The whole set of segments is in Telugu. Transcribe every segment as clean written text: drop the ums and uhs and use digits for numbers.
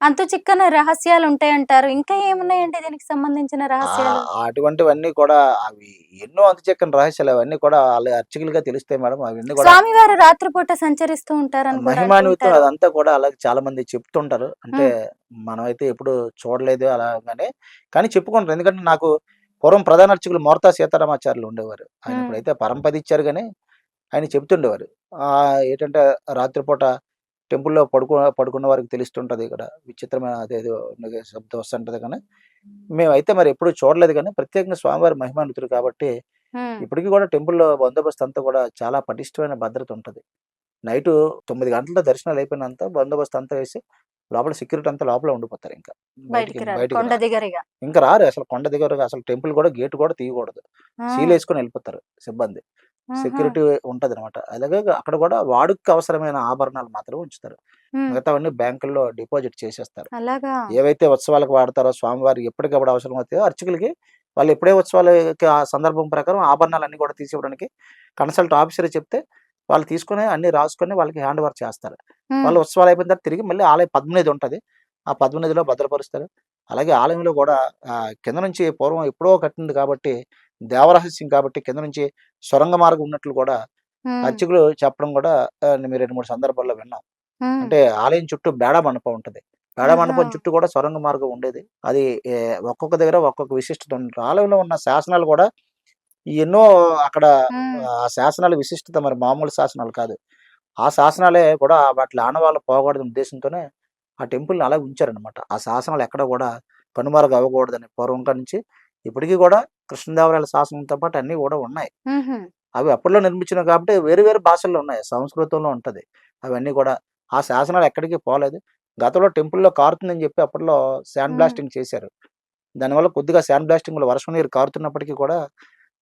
అంతు చిక్కని రహస్యాలు ఉంటాయంటారు. ఇంకా ఏమున్నాయండి దీనికి సంబంధించిన రహస్యాలు? అటువంటివన్నీ కూడా అవి ఎన్నో అంతుచిక్కని రహస్యాలు అవన్నీ కూడా ఆళ్ళ అర్చకులుగా తెలుస్తాయి మేడం. అవన్నీ కూడా స్వామివారు రాత్రిపూట సంచరిస్తూ ఉంటారని కూడా మహిమాన్వితం అంటుంటారు. అదంతా కూడా అలాగే చాలా మంది చెప్తుంటారు. అంటే హ్మ్. మనమైతే ఎప్పుడు చూడలేదు అలాగని. కానీ చెప్పుకుంటారు. ఎందుకంటే నాకు పూర్వం ప్రధాన అర్చకులు మోర్తా సీతారామాచార్యులు ఉండేవారు. ఆయన హ్మ్. ఇప్పుడైతే పరంపదిచ్చారు గానీ, ఆయన చెప్తుండేవారు. ఏటంటే రాత్రిపూట టెంపుల్‌లో పడుకున్న వారికి తెలుస్తుంటది ఇక్కడ. విచిత్రమైన అదేదో శబ్దం వస్తుంటది గానీ, మేమైతే మరి ఎప్పుడు చూడలేదు గానీ, ప్రత్యేకంగా స్వామివారి మహిమాన్వితుడు కాబట్టి, హ్మ్. ఇప్పటికి కూడా టెంపుల్‌లో బందోబస్తు అంతా కూడా చాలా పటిష్టమైన భద్రత ఉంటది. నైటు 9 గంటలతో దర్శనాలు అయిపోయినంత బందోబస్తు అంతా వేసి, లోపల సెక్యూరిటీ అంతా లోపలే ఉండిపోతారింక. బయటికి రారు. బయటికి కొండ రారు. దిగరిగ. ఇంక రారు అసలు కొండ దిగరుగా అసలు టెంపుల్ గూడా గేట్ గూడా తీయగూడదు. ఆ! సీలేసుకొని ఎళ్ళిపోతారు సిబ్బంది. ఆహా! సెక్యూరిటీ ఉంటదనమాట. అలాగే అక్కడ గూడా వాడుకకి అవసరమైన ఆభరణాలు మాత్రమే ఉంచుతారు. హ్మ్. మిగతావన్నీ బ్యాంకుల్లో డిపాజిట్ చేసేస్తారు. అలాగా? ఏవైతే ఉత్సవాలకు వాడతారో స్వామివారికి ఎప్పటికప్పుడు అవసరమవుతాయో అర్చకులకి వాళ్ళు ఎప్పుడే ఉత్సవాలకి ఆ సందర్భం ప్రకారం ఆభరణాలన్నీ కూడా తీసివ్వడానికి కన్సల్ట్ ఆఫీసర్ చెప్తే వాళ్ళు తీసుకొని అన్నీ రాసుకొని వాళ్ళకి హ్యాండ్ ఓవర్ చేస్తారు. హ్మ్. వాళ్ళు ఉత్సవాలు అయిపోయిన తర్వాత తిరిగి మళ్ళీ ఆలయ పద్మనిధి ఉంటది. ఆ పద్మనిధిలో భద్రపరుస్తారు. అలాగే ఆలయంలో గూడా కింద నుంచి పూర్వం ఎప్పుడో కట్టింది కాబట్టి దేవరహస్యం కాబట్టి కింద నుంచి సొరంగ మార్గం ఉన్నట్లు కూడా హ్మ్. అర్చకులు చెప్పడం గూడా మేము 2, 3 సందర్భాల్లో విన్నాం. హ్మ్. అంటే ఆలయం చుట్టూ బేడా మండపం ఉంటది. బేడా ఆహా! మండపం చుట్టూ కూడా సొరంగ మార్గం ఉండేది. అది ఒక్కొక్క దగ్గర ఒక్కొక్క విశిష్టత ఆలయంలో ఉన్న శాసనాలు గూడా ఎన్నో అక్కడ హ్మ్. ఆ శాసనాల విశిష్టత మరి మామూలు శాసనాలు కాదు. ఆ శాసనాలే కూడా వాటిలి ఆనవాళ్ళు పోకూడదనే ఉద్దేశంతోనే ఆ టెంపుల్‌ని అలాగే ఉంచారనమాట. ఆ శాసనాలు ఎక్కడ గూడా కనుమరుగు అవ్వకూడదని పూర్వం కాడి నుంచి ఇప్పటికి గూడా కృష్ణదేవరాయల శాసనంతో పాటు అన్నీ గూడా ఉన్నాయి. హుహు. అవి అప్పట్లో నిర్మించినవి కాబట్టి వేరు వేరు భాషల్లో ఉన్నాయి. సంస్కృతంలో ఉంటది. అవన్నీ గూడా. ఆ శాసనాలు ఎక్కడికి పోలేదు. గతంలో టెంపుల్‌లో కారుతుందని జెప్పి అప్పట్లో శాండ్ హ్మ్. బ్లాస్టింగ్ చేశారు. దానివల్ల కొద్దిగా శాండ్ బ్లాస్టింగ్‌లో వర్షం నీరు కారుతున్నప్పటికీ కూడా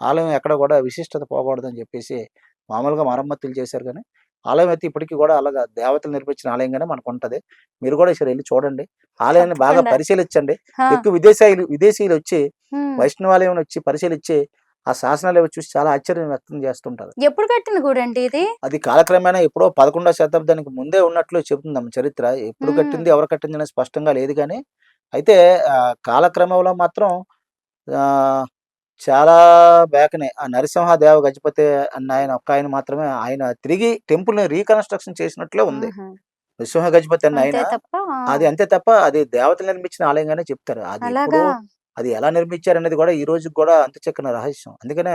ఆలయం ఎక్కడ గూడా విశిష్టత పోకూడదని జెప్పేసి మామూలుగా మరమ్మతులు చేశారు గానీ, ఆలయం అయితే ఇప్పటికి గూడా అలాగా దేవతలు నిర్మించిన ఆలయంగానే మనకుంటది. మీరు గూడా ఈసారి ఎళ్లి చూడండి. ఆలయాన్ని బాగా తప్పకుండా. పరిశీలించండి. ఆ! ఎక్కువ విదేశీయులొచ్చి హ్మ్. వైష్ణవాలయంనొచ్చి పరిశీలిచ్చి ఆ శాసనాలవి చూసి చాలా ఆశ్చర్యం వ్యక్తం జేస్తుంటారు. ఎప్పుడు కట్టిన గుడండి ఇది? అది కాలక్రమేణా ఎప్పుడో 11వ శతాబ్దానికి ముందే ఉన్నట్లు చెబుతుందమ్మ చరిత్ర. ఎప్పుడు హ్మ్. కట్టింది, ఎవరు కట్టిందనేది స్పష్టంగా లేదు గానీ, అయితే కాలక్రమంలో మాత్రం ఆహ్, చాలా బ్యాక్‌నే ఆ నరసింహదేవ గజపతి అన్నాయన ఒక్కాయన మాత్రమే ఆయన తిరిగి టెంపుల్‌ని రీకన్‌స్ట్రక్షన్ చేసినట్లే ఉంది. ఆహా! నృసింహ గజపతి అన్న ఆయన అంతే తప్ప ఆ! అది అంతే తప్ప అది దేవతలు నిర్మించిన ఆలయంగానే చెప్తారు. అది ఎప్పుడో అలాగా? అది ఎలా నిర్మించారనేది గూడా ఈ రోజుకి గూడా అంతుచిక్కని రహస్యం. అందుకనే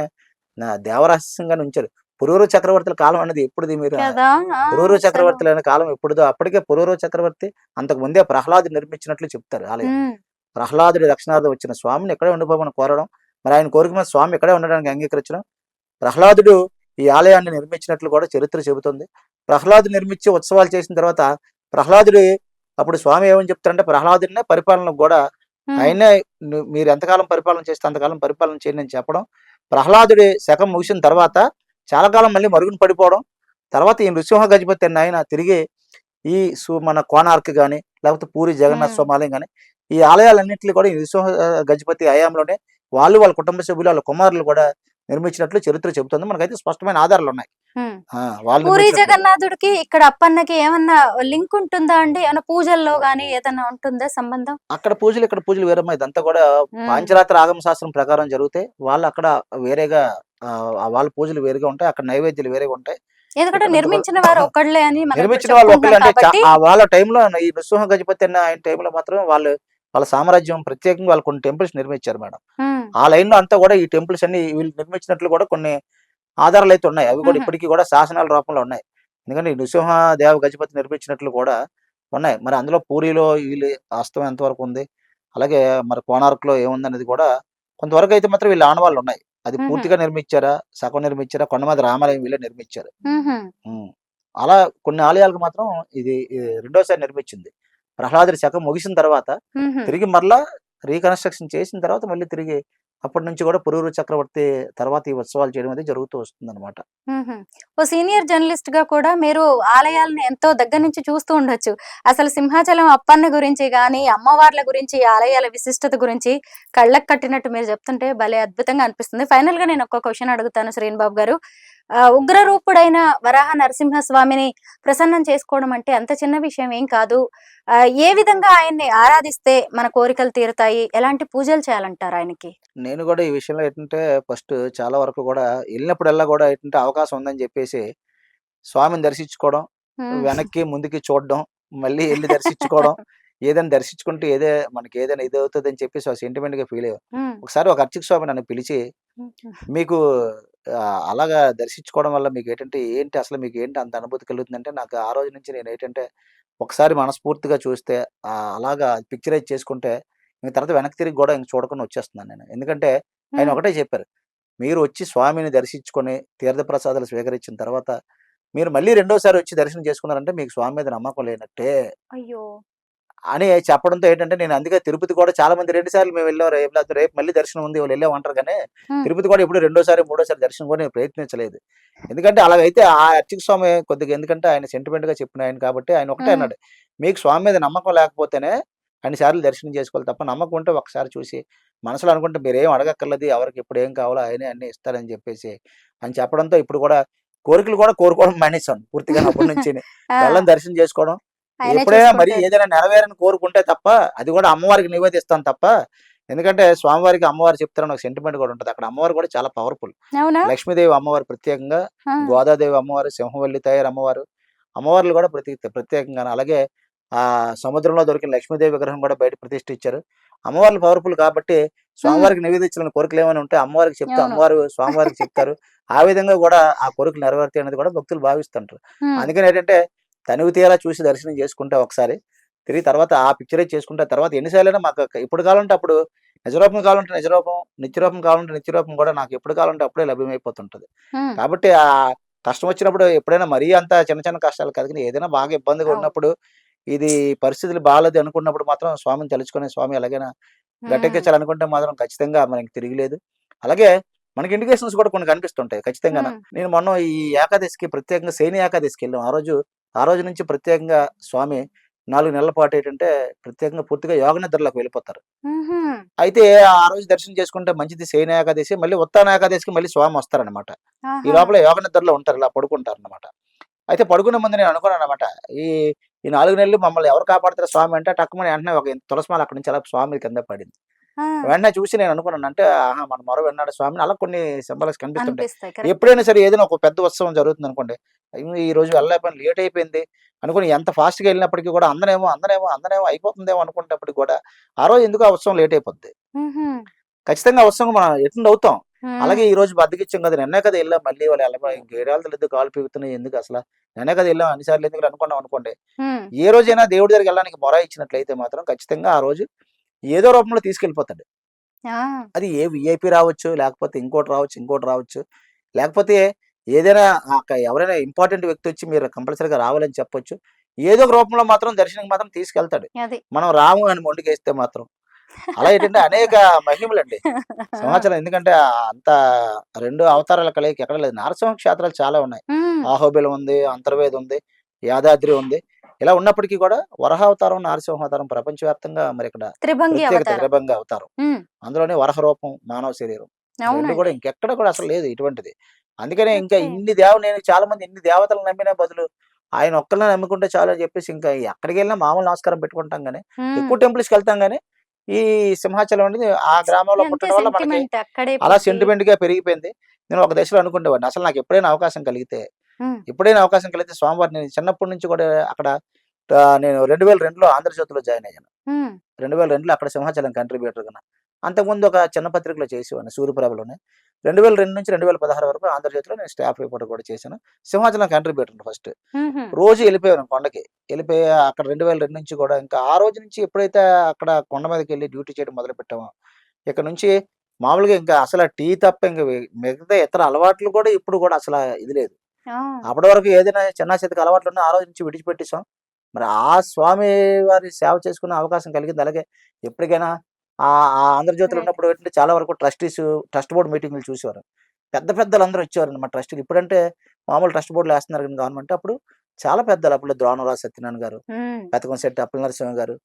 దేవరహస్యంగానే ఉంచారు. పురూరవ చక్రవర్తుల కాలం అనేది ఎప్పుడుది మీరు కదా! ఆ! పురూరవ అసలు. చక్రవర్తులైన కాలం ఎప్పుడుదో అప్పటికే పురూరవ చక్రవర్తి అంతకు ముందే ప్రహ్లాదుడు నిర్మించినట్లు చెప్తారు ఆలయం. హ్మ్. ప్రహ్లాదుడి రక్షణార్థం వచ్చిన స్వామిని ఇక్కడే ఉండిపోమని కోరడం. మరి ఆయన కోరిక మీద స్వామి ఇక్కడే ఉండడానికి అంగీకరించడం. ప్రహ్లాదుడు ఈ ఆలయాన్ని నిర్మించినట్లు కూడా చరిత్ర చెబుతుంది. ప్రహ్లాదుడు నిర్మించి ఉత్సవాలు చేసిన తర్వాత ప్రహ్లాదుడు అప్పుడు స్వామి ఏమని చెప్తారంటే ప్రహ్లాదుడినే పరిపాలనకు గూడా హ్మ్. ఆయన్నే మీరు ఎంతకాలం పరిపాలన చేస్తే అంతకాలం పరిపాలన చేయండి అని చెప్పడం. ప్రహ్లాదుడి శకం ముగిసిన తర్వాత చాలా కాలం మళ్ళీ మరుగున పడిపోవడం. తర్వాత ఈ నృసింహ గజపతి అన్న ఆయన తిరిగి ఈ మన కోణార్క్ గాని, లేకపోతే పూరి జగన్నాథ హ్మ్. స్వామి ఆలయం గాని, ఈ ఆలయాలన్నిటిని కూడా ఈ నృసింహ గజపతి హయాంలోనే వాళ్ళు, వాళ్ళ కుటుంబ సభ్యులు, వాళ్ళ కుమారులు కూడా నిర్మించినట్లు చరిత్ర చెబుతుంది. మనకైతే స్పష్టమైన ఆధారాలున్నాయి. హ్మ్. ఆ! వాళ్ళు పూరీ నిర్మించినట్లే. జగన్నాథుడికి, ఇక్కడ అప్పన్నకి ఏమన్నా లింక్ ఉంటుందా అండి? ఏమన్నా పూజల్లో గాని ఏదన్నా ఉంటుందా సంబంధం? అక్కడ పూజలు, ఇక్కడ పూజలు వేరమ్మా. ఇదంతా కూడా హ్మ్. పాంచరాత్ర ఆగమ శాస్త్రం ప్రకారం జరుగుతాయి. వాళ్ళక్కడ వేరేగా వాళ్ళ పూజలు వేరుగా ఉంటాయి. అక్కడ నైవేద్యాలు వేరేగా ఉంటాయి. ఎందుకంటే ఇక్కడంతా కూడా నిర్మించిన వారు ఒక్కళ్ళే అని మనం ఇప్పుడు నిర్మించిన వాళ్ళు చెప్పుకుంటున్నాం ఒకళ్ళే అంటే కాబట్టి వాళ్ళ టైంలో ఈ నృసింహ గజపతి అన్న ఆయన టైంలో మాత్రం వాళ్ళ సామ్రాజ్యం ప్రత్యేకంగా వాళ్ళు కొన్ని టెంపుల్స్ నిర్మించారు మేడం. హ్మ్. ఆ లైన్‌లో అంతా కూడా ఈ టెంపుల్స్ అన్నీ వీళ్ళు నిర్మించినట్లు కూడా కొన్ని ఆధారాలైతే ఉన్నాయి. అవి కూడా హుహు. ఇప్పటికి కూడా శాసనాల రూపంలో ఉన్నాయి. ఎందుకంటే ఈ నృసింహదేవ గజపతి నిర్మించినట్లు కూడా ఉన్నాయి. మరి అందులో పూరిలో వీళ్ళు హస్తం ఎంతవరకు ఉంది? అలాగే మరి కోణార్క్‌లో ఏముందనేది కూడా కొంతవరకైతే మాత్రం వీళ్ళ ఆనవాళ్ళున్నాయి. అది హుహు. పూర్తిగా నిర్మించారా? సగం నిర్మించారా? కొండమీద రామాలయం వీళ్ళే నిర్మించారు. హుహు. హ్మ్. అలా కొన్ని ఆలయాలకు మాత్రం ఇది రెండోసారి నిర్మించింది. ప్రహ్లాదుడి శకం ముగిసిన తర్వాత హుహు. తిరిగి మరలా రీకన్‌స్ట్రక్షన్ చేసిన తర్వాత మళ్ళీ తిరిగి అప్పటి నుంచి కూడా పురూరవ చక్రవర్తి తర్వాత ఈ ఉత్సవాలు చేయడం అనేది జరుగుతూ వస్తుందనమాట. హుహు. ఓ సీనియర్ జర్నలిస్ట్‌గా కూడా మీరు ఆలయాలను ఎంతో దగ్గర నుంచి చూస్తూ ఉండొచ్చు. అసలు సింహాచలం అప్పన్న గురించి గాని, అమ్మవార్ల గురించి, ఆలయాల విశిష్టత గురించి కళ్ళకు కట్టినట్టు మీరు చెప్తుంటే భలే అద్భుతంగా అనిపిస్తుంది. ఫైనల్‌గా నేను ఒక్క క్వెషన్ అడుగుతాను శ్రీను బాబు గారు. ఉగ్రరూపుడైన వరాహ నరసింహస్వామిని ప్రసన్నం చేసుకోవడం అంటే అంత చిన్న విషయం ఏం కాదు. ఏ విధంగా ఆయన్ని ఆరాధిస్తే మన కోరికలు తీరుతాయి? ఎలాంటి పూజలు చేయాలంటారు ఆయనకి? నేను కూడా ఈ విషయంలో ఏంటంటే ఫస్ట్ చాలా వరకు కూడా ఎళ్ళినప్పుడల్లా కూడా ఏంటంటే అవకాశం ఉందని చెప్పేసి స్వామిని దర్శించుకోవడం, హ్మ్. వెనక్కి, ముందుకి చూడడం, మళ్ళీ ఎళ్లి దర్శించుకోవడం. ఏదైనా దర్శించుకుంటే మనకి ఏదైనా ఇదవుతదని చెప్పేసి సెంటిమెంట్‌గా ఫీల్ అయ్యాం. హ్మ్. ఒకసారి ఒక అర్చక స్వామి నన్ను పిలిచి, హ్మ్. "మీకు అలాగా దర్శించుకోవడం వల్ల ఏంటి అసలు మీకేంటి అంత అనుభూతి కలుగుతుందంటే?" నాకు ఆ రోజు నుంచి నేనేంటంటే ఒకసారి మనస్ఫూర్తిగా చూస్తే అలాగా పిక్చరైజ్ చేసుకుంటే ఇంక తర్వాత వెనక్కి తిరిగి గూడా ఇంక చూడకుండా వచ్చేస్తున్నాను నేను. ఎందుకంటే ఆయన హ్మ్. ఒకటే చెప్పారు. "మీరు వచ్చి స్వామిని దర్శించుకొని తీర్థప్రసాదాలు స్వీకరించిన తర్వాత మీరు మళ్ళీ రెండోసారి వచ్చి దర్శనం చేసుకున్నారంటే మీకు స్వామి మీద నమ్మకం లేనట్టే" అయ్యో! అని చెప్పడంతో ఏంటంటే నేను అందుకే తిరుపతి కూడా చాలా మంది 2 సార్లు మేము వెళ్ళాం. రేపు మళ్ళీ దర్శనం ఉంది ఇవాళ ఎళ్ళామంటారు గానీ, హ్మ్. తిరుపతి కూడా ఎప్పుడు రెండోసారి, మూడోసారి దర్శనం కూడా నేను ప్రయత్నించలేదు. ఎందుకంటే అలాగైతే ఆ అర్చక స్వామి కొద్దిగా ఎందుకంటే ఆయన సెంటిమెంట్‌గా చెప్పిన ఆయన కాబట్టి ఆయన ఒకటే హ్మ్. అన్నాడు. "మీకు స్వామి మీద నమ్మకం లేకపోతేనే అన్ని సార్లు దర్శనం చేసుకోవాలి తప్ప నమ్మకం ఉంటే ఒక్కసారి చూసి మనసులో అనుకుంటే మీరేం అడగక్కర్లేదు. ఎవరికి ఎప్పుడు ఏం కావాలో ఆయనే అన్నీ ఇస్తారని" చెప్పేసి అని చెప్పడంతో ఇప్పుడు కూడా కోరికలు కూడా కోరుకోవడం మానేసాను పూర్తిగాను అప్పటి నుంచిని. ఆ! వెళ్ళని దర్శనం చేసుకోవడం ఆయనే ఎప్పుడైనా మరి చూసుకుంటారు. ఏదైనా నెరవేరని కోరుకుంటే తప్ప, అది గూడా అమ్మవారికి నివేదిస్తాను తప్ప, ఎందుకంటే స్వామివారికి అమ్మవారు చెప్తారని ఒక సెంటిమెంట్ గూడా ఉంటది. అక్కడ అమ్మవారు గూడా చాలా పవర్‌ఫుల్. అవునా? లక్ష్మీదేవి అమ్మవారు ప్రత్యేకంగా, ఆ! గోదాదేవి అమ్మవారు, సింహవల్లి తయారు అమ్మవారు, అమ్మవార్లు గూడా ప్రత్యేకంగాను. అలాగే సముద్రంలో దొరికిన లక్ష్మీదేవి విగ్రహం గూడా బయట ప్రతిష్ఠించారు. అమ్మవార్లు పవర్‌ఫుల్ కాబట్టి, హ్మ్. స్వామివారికి నివేదించాలని కోరికలేమైనా ఉంటే అమ్మవారికి చెప్తే, అవును. అమ్మవారు స్వామివారికి చెప్తారు. ఆ విధంగా గూడా ఆ కోరికలు నెరవేరుతాయి అనేది గూడా భక్తులు భావిస్తుంటారు. హ్మ్. అందుకనేంటంటే తనివి తీరా చూసి దర్శనం చేసుకుంటే ఒకసారి, తిరిగి తర్వాత ఆ పిక్చరైజ్ చేసుకుంటే, తర్వాత ఎన్ని సార్లైనా మాకు ఎప్పుడు కావాలంటే అప్పుడు నిజరూపం కావాలంటే నిజరూపం, నిత్యరూపం కావాలంటే నిత్యరూపం కూడా నాకు ఎప్పుడు కావాలంటే అప్పుడే లభ్యమైపోతుంటది. హ్మ్. కాబట్టి కష్టం వచ్చినప్పుడు ఎప్పుడైనా మరీ అంత చిన్న చిన్న కష్టాలు కాదు కానీ ఏదైనా బాగా ఇబ్బందిగా అవును. ఉన్నప్పుడు, ఇది పరిస్థితులు బాలేదు అనుకున్నప్పుడు మాత్రం స్వామిని తలుచుకొని స్వామి ఎలాగైనా హ్మ్. గట్టెక్కించాలనుకుంటే మాత్రం ఖచ్చితంగా మనకి తిరుగులేదు. అలాగే మనకి ఇండికేషన్స్ కూడా కొన్ని కనిపిస్తుంటాయి ఖచ్చితంగాన. హ్మ్. నేను మొన్న ఈ ఏకాదశికి ప్రత్యేకంగా శయని ఏకాదశికెళ్ళాం. ఆ రోజు నుంచి ప్రత్యేకంగా స్వామి 4 నెలల పాటు ప్రత్యేకంగా పూర్తిగా యోగ నిద్రలోకి వెళ్ళిపోతారు. హుహు. అయితే ఆ రోజు దర్శనం చేసుకుంటే మంచిది శయన ఏకాదశి. మళ్ళీ ఉత్తాన ఏకాదశికి మళ్ళీ స్వామొస్తారనమాట. ఈ ఆహా! లోపల యోగ నిద్రలో ఉంటారు. ఇలా పడుకుంటారనమాట. అయితే పడుకునే ముందు నేను అనుకున్నాననమాట. ఈ ఈ 4 నెలలు మమ్మల్ని ఎవరు కాపాడుతారు స్వామి అంటే టక్కుమని వెంటనే ఒక తులసిమాల అక్కడి నుంచి అలా స్వామి కింద పడింది. ఆ! వెంటనే చూసి నేను అనుకున్నాను. అంటే ఆహా! మన మొర విన్నాడు స్వామి అని అలా కొన్ని సింబాలిక్స్ కనిపిస్తుంటాయి. అనిపిస్తాయి. కరెక్టే. ఎప్పుడైనా సరే ఏదైనా ఒక పెద్ద ఉత్సవం జరుగుతుందనుకోండి. అయ్యో! ఈరోజు వెళ్ళలేకపోయాను లేట్ అయిపోయింది అనుకోని ఎంత ఫాస్ట్‌గా ఎళ్ళినప్పటికి కూడా అందనేమో అయిపోతుందేమో అనుకునేటప్పటికి కూడా ఆ రోజు ఎందుకో ఆ ఉత్సవం లేట్ అయిపోద్ది. హుహు. ఖచ్చితంగా ఆ ఉత్సవం మనం అటెండ్ అవుతాం. అలాగే హ్మ్. ఈరోజు బద్ధకిచ్చాం కదా! నిన్నే కదా ఎళ్ళాం మళ్ళీ ఇవాళ ఇంకేడాళ్ళతో కాళ్ళు పీకుతున్నాయి ఎందుకసల? నిన్నే కదా ఎళ్ళాం అన్ని సార్లు ఎందుకులే అనుకున్నాం అనుకోండి. హ్మ్. ఏ రోజైనా దేవుడి దగ్గరికెళ్ళడానికి మొర ఇచ్చినట్లయితే మాత్రం ఖచ్చితంగా ఆ రోజు ఏదో రూపంలో తీసుకెళ్ళిపోతాడు. ఆ! అది ఏ వీఐపీ రావచ్చు, లేకపోతే ఇంకోటి రావచ్చు. లేకపోతే ఏదైనా ఎవరైనా ఇంపార్టెంట్ వ్యక్తొచ్చి మీరు కంపల్సరీగా రావాలని చెప్పొచ్చు. ఏదో ఒక రూపంలో మాత్రం దర్శనానికి మాత్రం తీసుకెళ్తాడు. అది. మనం రాము అని మొండికేస్తే మాత్రం. అలా అనేక మహిమలండి. ఆ! సింహాచలం ఎందుకంటే అంత 2 అవతారాల కలయిక ఎక్కడ లేదు. నరసింహ క్షేత్రాలు చాలా ఉన్నాయి. హ్మ్. అహోబిలం ఉంది, అంతర్వేది ఉంది, యాదాద్రి ఉంది. ఇలా ఉన్నప్పటికీ కూడా వరాహావతారం, నరసింహావతారం ప్రపంచవ్యాప్తంగా మరిక్కడ త్రిభంగి ప్రత్యేకత అవతారం. త్రిభంగి అవతారం. హ్మ్. అందులోనే వరాహ రూపం, మానవ శరీరం. 2 కూడా అవునండి. ఇంకెక్కడ కూడా అసలు లేదు ఇటువంటిది. అందుకనే ఇంకా ఓకే. నేను చాలా మంది ఇన్ని దేవతలను నమ్మిన బదులు ఆయన ఒక్కళ్ళనే నమ్ముకుంటే చాలు అని చెప్పేసి ఇంకా ఎక్కడికెళ్ళినా మామూలు నమస్కారం పెట్టుకుంటాం గానీ, హ్మ్. ఎక్కువ టెంపుల్స్‌కెళ్తాం గానీ, ఈ సింహాచలం అనేది ఆ గ్రామంలో అంతే పుట్టడం వల్ల మనకి సెంటిమెంట్ అక్కడే అలా పుట్టి సెంటిమెంట్‌గా పెరిగిపోయింది. నేను ఒక దశలో అనుకునేవాడిని. అసలు నాకు హ్మ్. ఎప్పుడైనా అవకాశం కలిగితే స్వామివారిని నేను చిన్నప్పటి నుంచి కూడా అక్కడ నేను 2002లో ఆంధ్రజ్యోతిలో జాయిన్ అయ్యాను. హ్మ్. 2002లో అక్కడ సింహాచలం కంట్రిబ్యూటర్‌గాను. అంతకుముందు ఒక చిన్న పత్రికలో చేసేవాడిని సూర్యప్రభలోనే. 2002 నుంచి 2016 వరకు ఆంధ్రజ్యోతిలో నేను స్టాఫ్ రిపోర్టర్ కూడా చేశాను. సింహాచలం కంట్రిబ్యూటర్‌ని ఫస్ట్. హుహు. రోజు ఎళ్ళిపోయేవాడిని కొండకి. ఎళ్ళిపోయి అక్కడ 2002 నుంచి కూడా ఇంకా ఆ రోజు నుంచి ఎప్పుడైతే అక్కడ కొండ మీదకెళ్ళి డ్యూటీ చేయడం మొదలుపెట్టామో, ఇక నుంచి మామూలుగా ఇంకా అసల టీ తప్ప ఇంక మిగతా ఇతర అలవాట్లు కూడా ఇప్పుడు కూడా అసల ఇది లేదు. ఆ! అప్పటి వరకు ఏదైనా చిన్నా చితక అలవాట్లున్నా ఆ రోజు నుంచి విడిచిపెట్టేసాం. మరి ఆ స్వామి వారి సేవ చేసుకునే అవకాశం కలిగింది. అలాగే ఎప్పటికైనా ఆ ఆంధ్రజ్యోతిలో రైట్. ఉన్నప్పుడు ఏంటంటే చాలా వరకు ట్రస్ట్ బోర్డ్ మీటింగులు చూసేవారు. పెద్ద పెద్దలందరూ వచ్చేవారన్నమాట ట్రస్ట్‌కి. ఇప్పుడంటే మామూలు ట్రస్ట్ బోర్డ్‌లో ఏస్తున్నారు గానీ గవర్నమెంట్. అప్పుడు చాలా పెద్దలు అప్పట్లో ద్రోణంరాజు సత్యనారాయణ గారు, హ్మ్. పెత్తకంశెట్టి అప్పలనరసింహ గారు,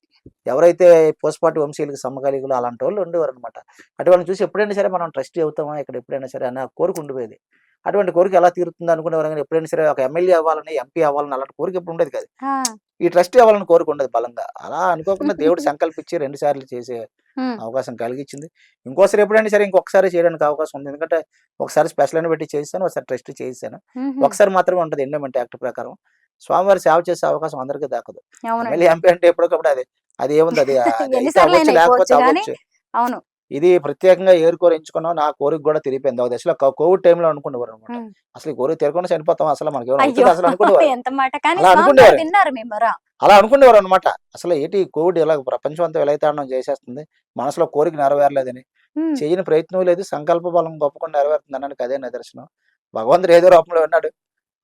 ఎవరైతే పూసపాటి వంశీయులకి సమకాలీకులు అలాంటోళ్ళు ఉండేవారన్నమాట. అటు వాళ్ళని చూసి ఎప్పుడైనా సరే మనం ట్రస్టీ అవుతామా ఇక్కడ ఎప్పుడైనా సరే అన్న కోరిక ఉండిపోయేది. అటువంటి కోరిక ఎలా తీరుతుంది అనుకునేవారు కానీ ఎప్పుడైనా సరే ఒక ఎమ్మెల్యే అవ్వాలని, ఎంపీ అవ్వాలని అలాంటి కోరిక ఎప్పుడు ఉండేది కాదు. ఆ! ఈ ట్రస్టీ అవ్వాలని కోరిక ఉండదు బలంగా. అలా అనుకోకుండా దేవుడు సంకల్పించి 2 సార్లు చేసే హ్మ్. అవకాశం కలిగించింది. ఇంకోసారి ఎప్పుడైనా సరే ఇంకొకసారి చేయడానికి అవకాశం ఉంది. ఎందుకంటే ఒకసారి స్పెషల్ అని పెట్టి చేసేసాను. ఒకసారి ట్రస్టీ చేసేసాను. హుహు. ఒకసారి మాత్రమే ఉంటది ఎండోమెంట్ యాక్ట్ ప్రకారం. స్వామివారి సేవ చేసే అవకాశం అందరికీ దక్కదు. అవునండి. ఎమ్మెల్యే, ఎంపీ అంటే ఎప్పటికప్పుడు అది ఏముంది అది ఎన్ని అయితే సార్లైనా అవ్వచ్చు, లేకపోతే అయిపోవచ్చు గానీ అవ్వచ్చు. అవును. ఇది ప్రత్యేకంగా ఏరుకోరి ఎంచుకున్నాం. నా కోరిక కూడా తీరిపోయింది. ఒక దశలో కోవిడ్ టైంలో అనుకునేవారనమాట. హ్మ్. అసలు ఈ కోరిక తీరకుండా చనిపోతాం. అసలు మనకేమైనా అయ్యో! అవుతదా అసలు అనుకునేవారు. ఎంత మాట. కానీ అలా స్వామివారు అనుకునేవారు. విన్నారు మీ మొర. అలా అనుకునేవారనమాట. అసలు ఏంటి కోవిడ్ ఇలాగ ప్రపంచం అంతా విలయతాండం చేసేస్తుంది. మనసులో కోరిక నెరవేరలేదని. హ్మ్. చేయని ప్రయత్నం లేదు. సంకల్ప బలం గొప్పకుండా నెరవేరుతుందనడానికి అదే నిదర్శనం. భగవంతుడు ఏదో రూపంలో ఉన్నాడు.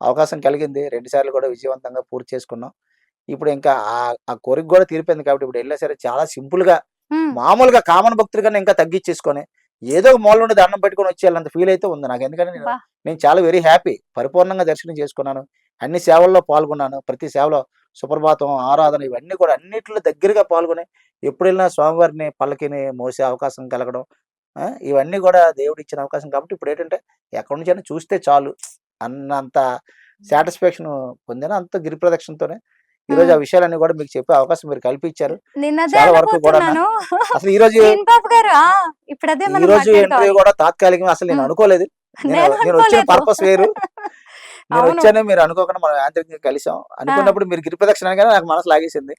అవకాశం కలిగింది. 2 సార్లు కూడా విజయవంతంగా పూర్తి చేసుకున్నాం. ఇప్పుడు ఇంకా ఆ కోరిక కూడా తీరిపోయింది కాబట్టి ఇప్పుడు ఎళ్ళినా సరే చాలా సింపుల్‌గా హ్మ్. మామూలుగా కామన్ భక్తుల కన్నా ఇంకా తగ్గిచ్చేసుకొని, ఏదో ఒక మూల నుండి దండం పెట్టుకొని వచ్చేయాలంత ఫీల్ అయితే ఉంది నాకు. ఎందుకంటే అబ్బా! నేను చాలా వెరీ హ్యాపీ. పరిపూర్ణంగా దర్శనం చేసుకున్నాను. అన్ని సేవల్లో పాల్గొన్నాను. ప్రతి సేవలో సుప్రభాతం, ఆరాధన ఇవన్నీ కూడా అన్నిట్లో దగ్గరగా పాల్గొని ఎప్పుడెళ్ళినా స్వామివారిని పల్లకిని మోసే అవకాశం కలగడం. ఇవన్నీ కూడా దేవుడిచ్చిన అవకాశం కాబట్టి ఇప్పుడేంటంటే ఎక్కడి నుంచైనా చూస్తే చాలు అన్నంత సాటిస్ఫాక్షన్ పొందాను. అంత గిరి ప్రదక్షిణతోనే ఈరోజు హ్మ్. ఆ విషయాలన్నీ కూడా మీకు చెప్పే అవకాశం మీరు కల్పించారు. నేనదే చాలా వరకు కూడానా. అనబోతున్నాను. అసలు ఈరోజు శ్రీను బాబు గారు. ఇప్పుడదే మనం ఈరోజు ఇంటర్వ్యూ మాట్లాడుకోవాలి. కూడా తాత్కాలికమే. అసలు నేను హ్మ్. అనుకోలేదు. నేను నేను నేనొచ్చిన అనుకోలేదు. పర్పస్ వేరు. అవును. నేనొచ్చాను మీరు అనుకోకుండా మనం యాంత్రికంగా కలిసాం. ఆ! అనుకున్నప్పుడు మీరు గిరి ప్రదక్షిణ అనగానే నాకు మనసు లాగేసింది.